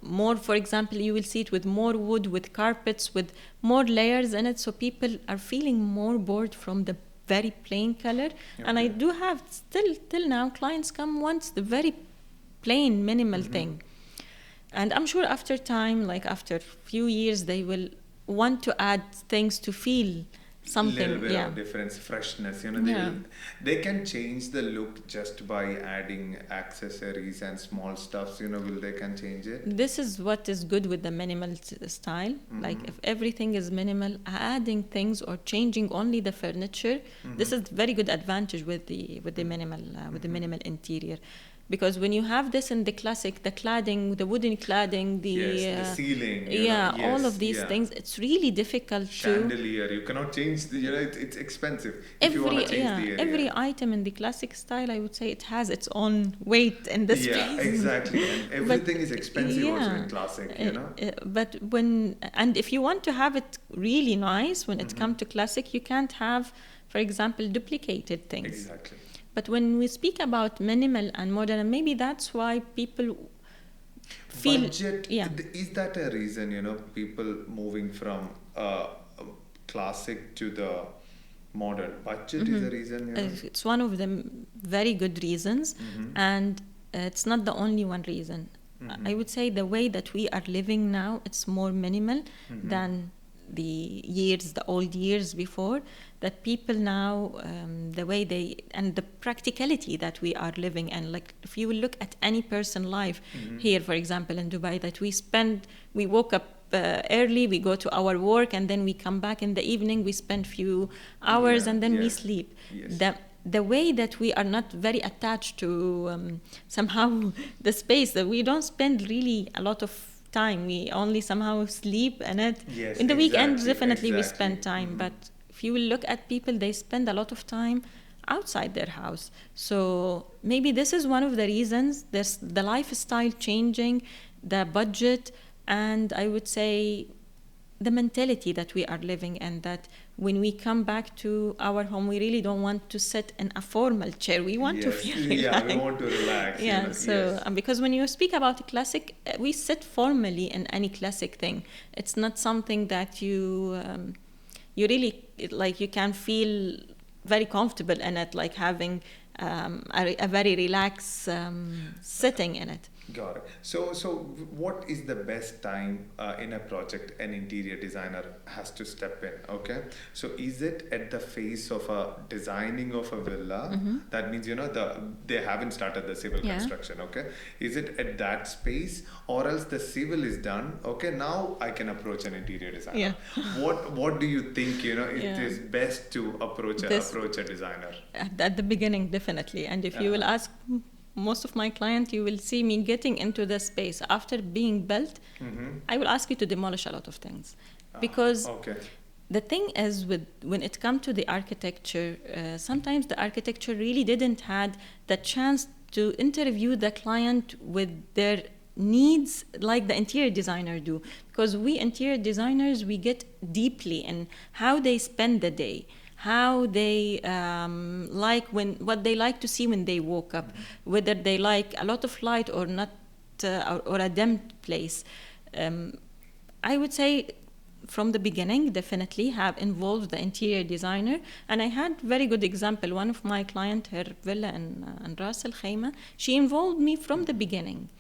more. For example, you will see it with more wood, with carpets, with more layers in it, so people are feeling more bored from the very plain color. And I do have till now clients come once the very plain minimal thing. And I'm sure after time, like after a few years, they will want to add things to feel something. Little bit of difference, freshness. They can change the look just by adding accessories and small stuffs. They can change it. This is what is good with the minimal style. Like if everything is minimal, adding things or changing only the furniture. This is very good advantage with the minimal interior. Because when you have this in the classic, the cladding, the wooden cladding, the ceiling, all of these things, it's really difficult chandelier, you cannot change the, it's expensive if you want to change the area. Every item in the classic style, I would say it has its own weight in the space. Yeah, exactly. And everything is expensive also in classic, But and if you want to have it really nice, when it comes to classic, you can't have, for example, duplicated things. Exactly. But when we speak about minimal and modern, maybe that's why people feel... Budget, is that a reason, people moving from classic to the modern? Budget is a reason, It's one of the very good reasons, and it's not the only one reason. I would say the way that we are living now, it's more minimal than the old years before, that people now, the way and the practicality that we are living, and like if you will look at any person life here, for example, in Dubai, that we woke up early, we go to our work, and then we come back in the evening, we spend few hours, and then we sleep. Yes. The way that we are not very attached to somehow the space, that we don't spend really a lot of time, we only somehow sleep in it. Yes, in the weekends, definitely we spend time, but if you will look at people, they spend a lot of time outside their house. So maybe this is one of the reasons. There's the lifestyle changing, the budget, and I would say the mentality that we are living, and that when we come back to our home, we really don't want to sit in a formal chair. We want to feel relaxed. We want to relax. Because when you speak about a classic, we sit formally in any classic thing. It's not something that you really, like, you can feel very comfortable in it, like having a very relaxed sitting in it. Got it. So what is the best time in a project an interior designer has to step in? Okay. So is it at the phase of a designing of a villa? That means, they haven't started the civil construction. Okay. Is it at that space, or else the civil is done? Okay. Now I can approach an interior designer. Yeah. What do you think, it is best to approach a designer? At the beginning, definitely. And if you will ask most of my clients, you will see me getting into the space after being built. I will ask you to demolish a lot of things, because the thing is, when it comes to the architecture, sometimes the architecture really didn't had the chance to interview the client with their needs like the interior designer do, because we interior designers, we get deeply in how they spend the day, how they what they like to see when they woke up, whether they like a lot of light or not, or a dim place. I would say from the beginning, definitely have involved the interior designer. And I had very good example. One of my clients, her villa in Ras Al Khaimah, she involved me from the beginning.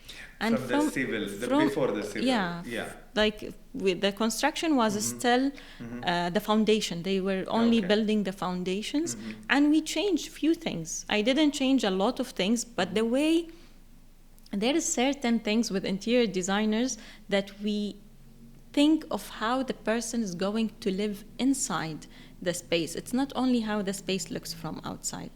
And from the civil, before the civil. Yeah. Like with the construction was still the foundation. They were only building the foundations, and we changed few things. I didn't change a lot of things, but the way, there is certain things with interior designers that we think of how the person is going to live inside the space. It's not only how the space looks from outside.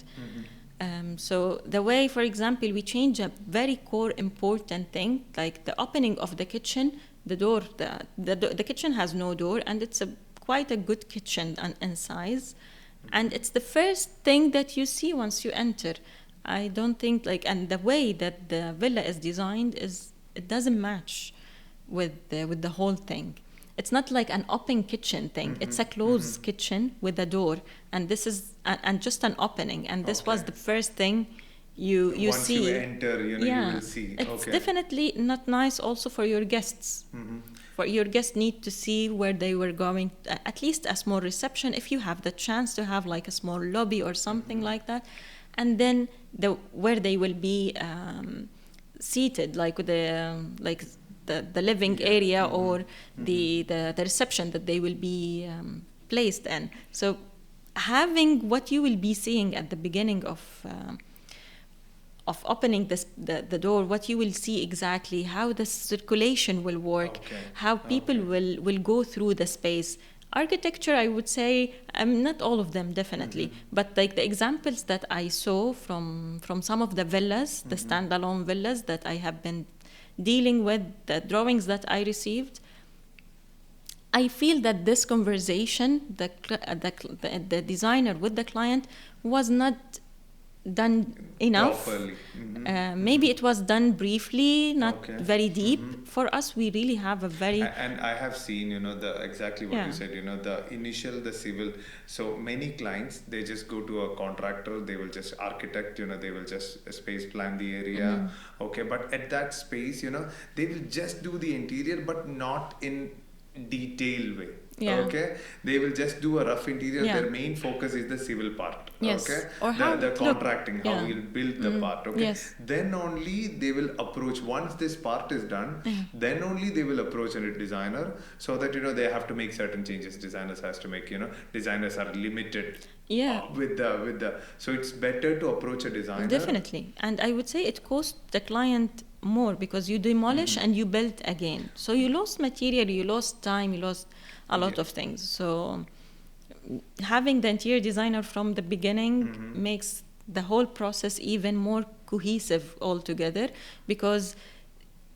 So the way, for example, we change a very core important thing, like the opening of the kitchen, the door. The kitchen has no door, and it's quite a good kitchen in size. And it's the first thing that you see once you enter. I don't think, and the way that the villa is designed it doesn't match with the whole thing. It's not like an open kitchen thing. It's a closed kitchen with a door, and this is and just an opening. And this was the first thing you Once see. Once you enter, you will see. It's definitely not nice also for your guests. For your guests need to see where they were going, at least a small reception, if you have the chance to have like a small lobby or something like that. And then where they will be seated, like with the living area or the reception that they will be placed in. So having what you will be seeing at the beginning of opening the door, what you will see exactly, how the circulation will work, how people will go through the space. Architecture, I would say, not all of them, definitely, but like the examples that I saw from some of the villas, the standalone villas that I have been dealing with, the drawings that I received, I feel that this conversation, the designer with the client, was not done enough. Properly. Maybe it was done briefly, not Okay. very deep. For us, we really have a very And I have seen, the exactly what Yeah. you said, the civil. So many clients, they just go to a contractor, they will just architect, they will just space plan the area. Okay, but at that space, they will just do the interior, but not in detailed way. Yeah. Okay, they will just do a rough interior. Yeah. Their main focus is the civil part. Yes. Okay, Or how- the look, contracting, how yeah. we'll build the part. Okay, Yes. then only they will approach. Once this part is done, then only they will approach a designer, so that they have to make certain changes. Designers has to make. Designers are limited. Yeah. With the so it's better to approach a designer. Definitely. And I would say it costs the client more because you demolish and you build again. So you lost material, you lost time, you lost a lot of things. So having the interior designer from the beginning makes the whole process even more cohesive altogether, because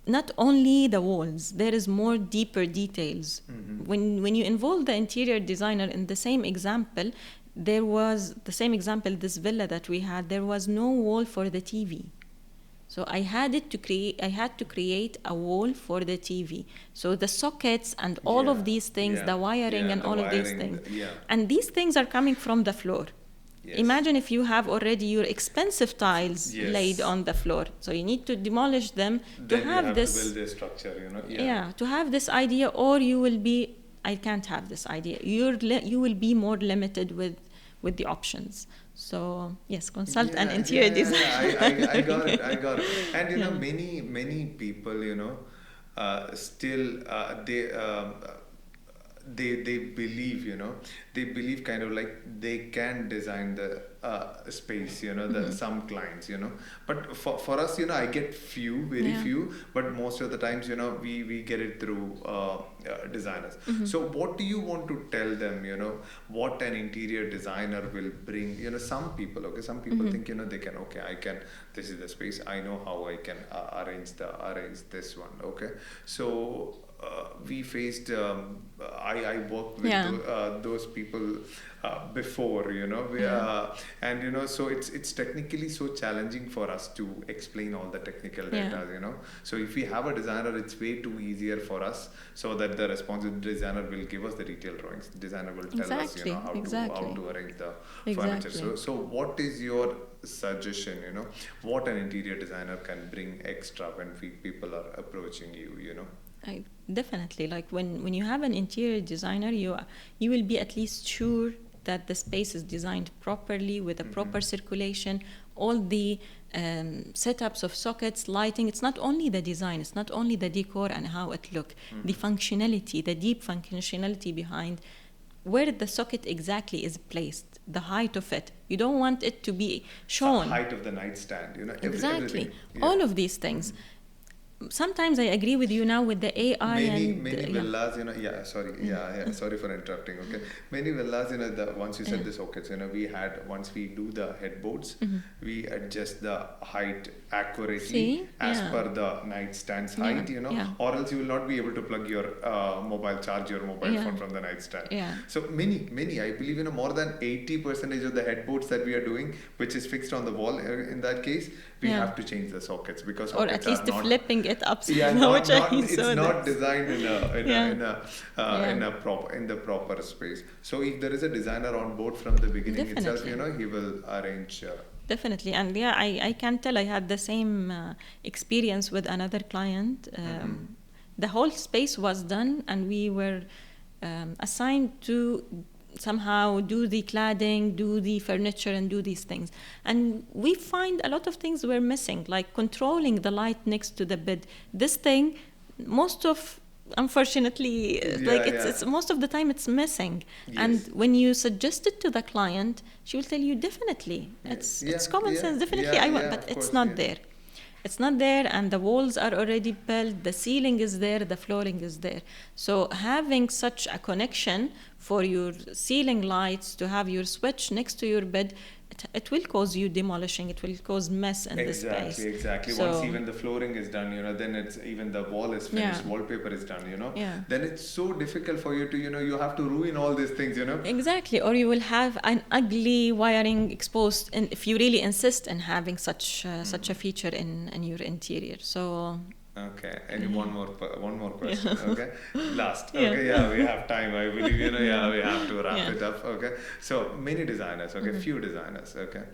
not only the walls, there is more deeper details. When you involve the interior designer in the same example, there was the same example, this villa that we had, there was no wall for the TV. So I had to create a wall for the TV. So the sockets and all of these things, the wiring and the all of these wiring, things. And these things are coming from the floor. Yes. Imagine if you have already your expensive tiles laid on the floor. So you need to demolish them to Then have you have this. to build this structure, To have this idea, or you will be, I can't have this idea. You will be more limited with the options. So yes, consult an interior designer. I got it. And many people, still they believe, they believe kind of like they can design the space, some clients, but for us, I get very few, but most of the times, we get it through designers. So what do you want to tell them, what an interior designer will bring? Some people think, they can, this is the space, I know how I can arrange this one. Okay, so we faced I worked with those people before, and so it's technically so challenging for us to explain all the technical data, so if we have a designer, it's way too easier for us, so that the responsive designer will give us the detailed drawings, the designer will tell us how to arrange the furniture. So what is your suggestion, what an interior designer can bring extra when people are approaching you? Definitely, like when you have an interior designer, you will be at least sure that the space is designed properly with a proper circulation, all the setups of sockets, lighting. It's not only the design, it's not only the decor and how it looks, the functionality, the deep functionality behind where the socket exactly is placed, the height of it. You don't want it to be shown. The height of the nightstand, Exactly. All of these things. Sometimes I agree with you now with the AI many villas, sorry for interrupting. Okay, many villas, once you said the sockets, we had, once we do the headboards, we adjust the height accurately as per the nightstand's height, or else you will not be able to plug your charge your mobile phone from the nightstand. So many, I believe, more than 80% of the headboards that we are doing, which is fixed on the wall, in that case, we have to change the sockets, because or at least flipping it upside down, it's not designed in the proper space. So if there is a designer on board from the beginning itself, he will arrange. Definitely, and I can tell I had the same experience with another client. The whole space was done, and we were assigned to somehow do the cladding, do the furniture, and do these things. And we find a lot of things were missing, like controlling the light next to the bed. This thing, unfortunately, it's most of the time it's missing. And when you suggest it to the client, she will tell you definitely, it's common sense, definitely but it's not there. It's not there, and the walls are already built, the ceiling is there, the flooring is there. So having such a connection for your ceiling lights to have your switch next to your bed, it will cause you demolishing, it will cause mess in the space. Exactly. So, once even the flooring is done, then it's even the wall is finished, wallpaper is done, then it's so difficult for you to, you have to ruin all these things, Exactly. Or you will have an ugly wiring exposed, and if you really insist in having such a feature in your interior. So okay, and one more question. Okay, last. Okay, we have time. I believe we have to wrap it up. Okay, so many designers. Okay, few designers. Okay,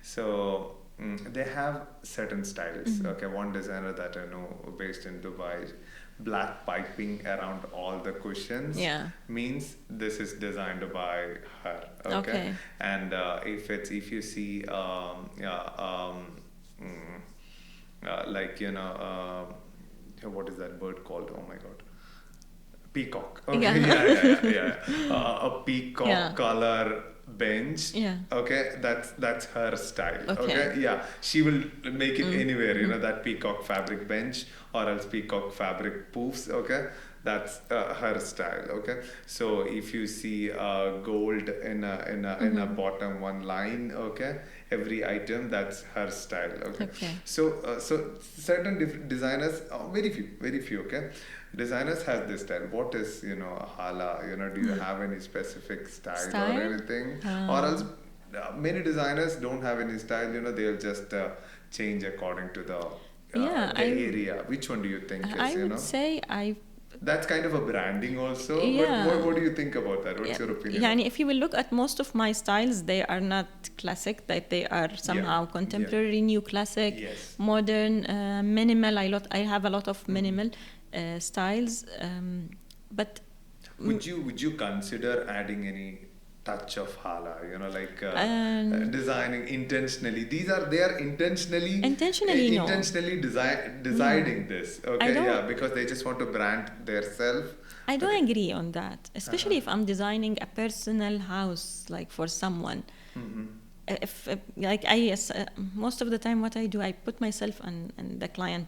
so they have certain styles. Okay, one designer that I know based in Dubai, black piping around all the cushions. Means this is designed by her. Okay, and if you see what is that bird called? Oh my god. Peacock. Okay. A peacock color bench. Okay, that's her style. Okay. She will make it anywhere, that peacock fabric bench or else peacock fabric poofs. Okay. That's her style. Okay, so if you see gold in a bottom one line, okay, every item, that's her style. Okay. So certain designers, very few. Okay, designers have this style. What is Hala? Do you have any specific style or anything, or else many designers don't have any style. They'll just change according to the area. Which one do you think is? I would say that's kind of a branding also. What do you think about that? What's your opinion? If you will look at most of my styles, they are not classic, that they are somehow contemporary, new classic, modern, minimal. I have a lot of minimal styles, but would you consider adding any touch of Hala, designing intentionally? They are intentionally deciding this. Okay, because they just want to brand their self. I don't agree on that, especially if I'm designing a personal house, like for someone. If most of the time, what I do, I put myself in the client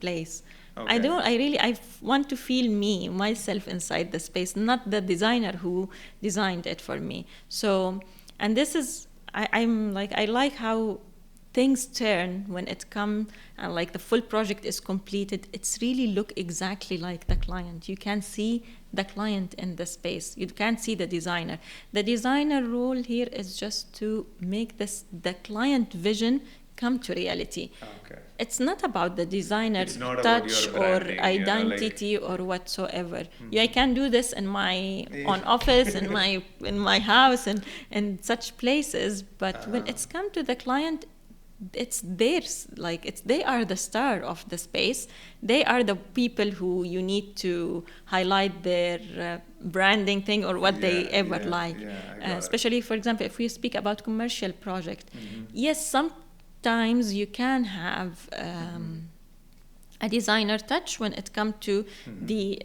place. I want to feel myself inside the space, not the designer who designed it for me. So, and this is, I like how things turn when it comes and the full project is completed. It's really look exactly like the client. You can see the client in the space. You can't see the designer. The designer role here is just to make the client vision come to reality. It's not about the designer touch or identity or whatsoever. I can do this in my own office, in my house, and in such places. But when it's come to the client, it's theirs. They are the star of the space. They are the people who you need to highlight their branding thing or what they ever like. Especially, for example, if we speak about commercial project, yes, sometimes you can have a designer touch when it comes to the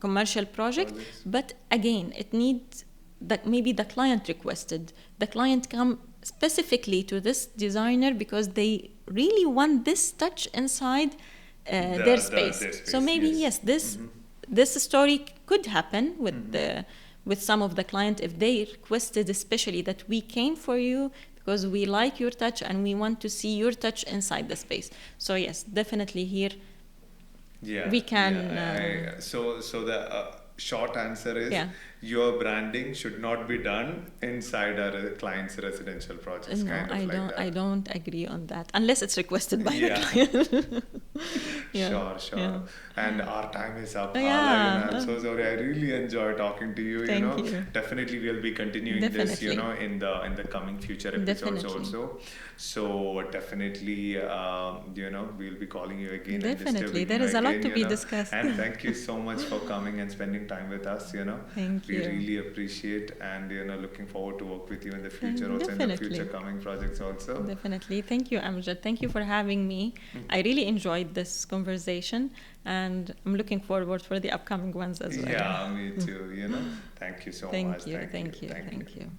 commercial project, but again, it needs that maybe the client requested. The client come specifically to this designer because they really want this touch inside their space. So maybe this story could happen with some of the client if they requested especially that we came for you because we like your touch and we want to see your touch inside the space. So yes, definitely here we can. So the short answer is your branding should not be done inside a client's residential projects. No, I don't agree on that unless it's requested by the client. Sure. And our time is up. I'm so sorry. I really enjoy talking to you. Thank you. Definitely we'll be continuing this. In the coming future episodes also. So definitely, we'll be calling you again. Definitely, there is a lot to be discussed. And thank you so much for coming and spending time with us. Thank you. We really appreciate and looking forward to work with you in the future, also in the future coming projects also. Definitely. Thank you, Amjath. Thank you for having me. I really enjoyed this conversation and I'm looking forward for the upcoming ones as well. Yeah, me too. Thank you so much. Thank you.